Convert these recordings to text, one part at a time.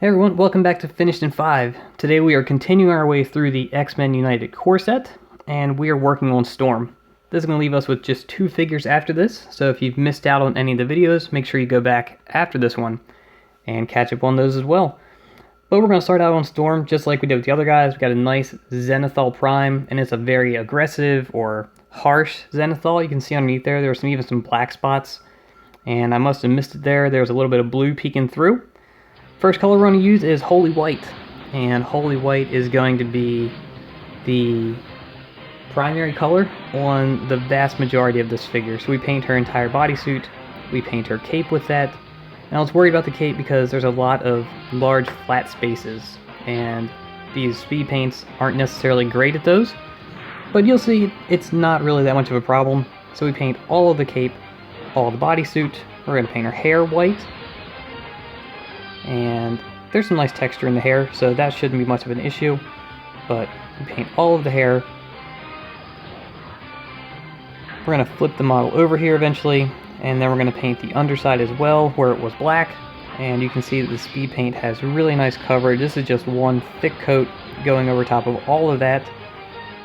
Hey everyone, welcome back to Finished in 5. Today we are continuing our way through the X-Men United core set, and we are working on Storm. This is going to leave us with just 2 figures after this, so if you've missed out on any of the videos, make sure you go back after this one and catch up on those as well. But we're going to start out on Storm just like we did with the other guys. We've got a nice Zenithal Prime, and it's a very aggressive or harsh Zenithal. You can see underneath there, there were even some black spots, and I must have missed it there. There's a little bit of blue peeking through. First color we're going to use is Holy White, and Holy White is going to be the primary color on the vast majority of this figure. So we paint her entire bodysuit, we paint her cape with that, and I was worried about the cape because there's a lot of large flat spaces, and these speed paints aren't necessarily great at those, but you'll see it's not really that much of a problem. So we paint all of the cape, all of the bodysuit, we're going to paint her hair white, and there's some nice texture in the hair, so that shouldn't be much of an issue. But we paint all of the hair. We're going to flip the model over here eventually, and then we're going to paint the underside as well where it was black. And you can see that the speed paint has really nice coverage. This is just one thick coat going over top of all of that.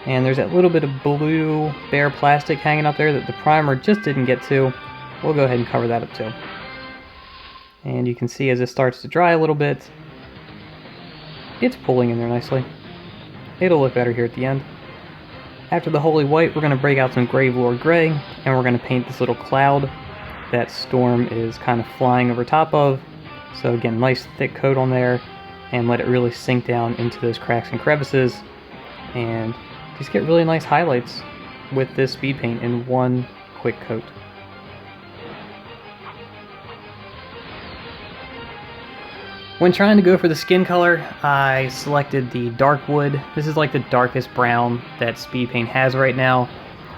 And there's that little bit of blue bare plastic hanging up there that the primer just didn't get to. We'll go ahead and cover that up too. And you can see as it starts to dry a little bit, it's pulling in there nicely. It'll look better here at the end. After the Holy White, we're going to break out some Gravelord Gray, and we're going to paint this little cloud that Storm is kind of flying over top of. So again, nice thick coat on there, and let it really sink down into those cracks and crevices, and just get really nice highlights with this speed paint in one quick coat. When trying to go for the skin color, I selected the dark wood. This is like the darkest brown that speed paint has right now.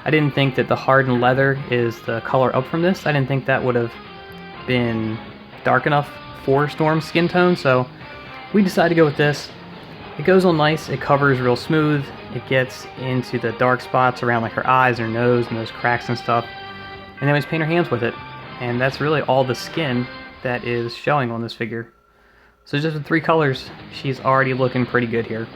I didn't think that the hardened leather is the color up from this. I didn't think that would have been dark enough for Storm's skin tone, so we decided to go with this. It goes on nice, it covers real smooth, it gets into the dark spots around like her eyes, her nose, and those cracks and stuff. And then we just paint her hands with it. And that's really all the skin that is showing on this figure. So just with 3 colors, she's already looking pretty good here.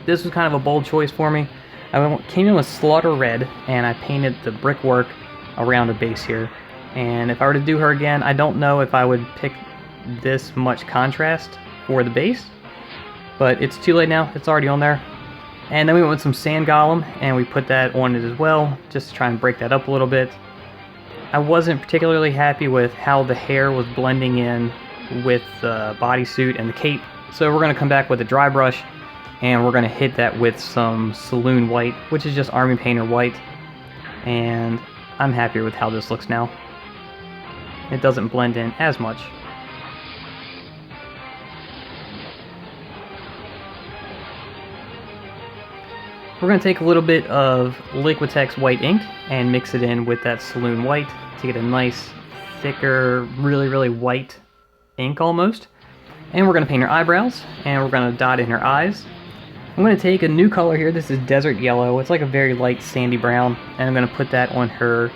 This was kind of a bold choice for me. I came in with Slaughter Red, and I painted the brickwork around the base here. And if I were to do her again, I don't know if I would pick this much contrast for the base. But it's too late now, it's already on there. And then we went with some Sand Golem, and we put that on it as well, just to try and break that up a little bit. I wasn't particularly happy with how the hair was blending in with the bodysuit and the cape, so we're going to come back with a dry brush and we're going to hit that with some Saloon White, which is just Army Painter White, and I'm happier with how this looks now. It doesn't blend in as much. We're going to take a little bit of Liquitex white ink and mix it in with that Saloon White to get a nice thicker, really white ink almost. And we're going to paint her eyebrows, and we're going to dot in her eyes. I'm going to take a new color here. This is Desert Yellow. It's like a very light sandy brown, and I'm going to put that on her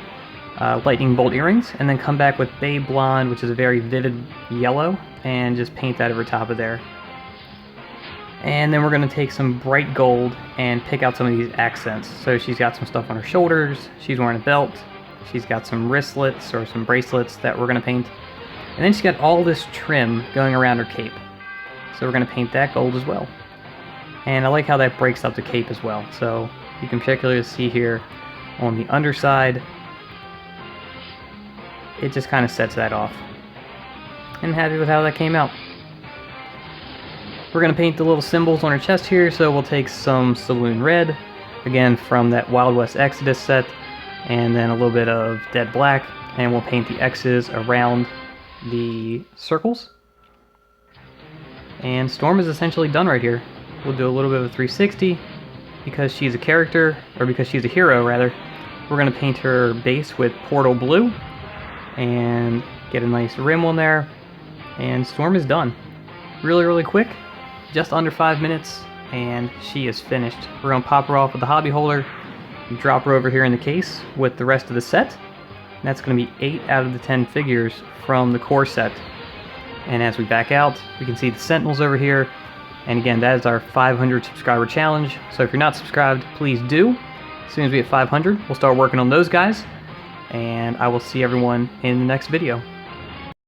lightning bolt earrings, and then come back with Babe Blonde, which is a very vivid yellow, and just paint that over top of there. And then we're going to take some bright gold and pick out some of these accents. So she's got some stuff on her shoulders, she's wearing a belt, she's got some wristlets or some bracelets that we're going to paint. And then she's got all this trim going around her cape. So we're going to paint that gold as well. And I like how that breaks up the cape as well. So you can particularly see here on the underside, it just kind of sets that off. And I'm happy with how that came out. We're going to paint the little symbols on her chest here, so we'll take some Saloon Red, again from that Wild West Exodus set, and then a little bit of Dead Black, and we'll paint the X's around the circles. And Storm is essentially done right here. We'll do a little bit of a 360 because she's a character, or because she's a hero rather. We're going to paint her base with Portal Blue and get a nice rim on there, and Storm is done. Really quick, just under 5 minutes, and she is finished. We're going to pop her off with the hobby holder, drop her over here in the case with the rest of the set. And that's going to be 8 out of the 10 figures from the core set. And as we back out, we can see the Sentinels over here. And again, that is our 500 subscriber challenge. So if you're not subscribed, please do. As soon as we hit 500, we'll start working on those guys. And I will see everyone in the next video.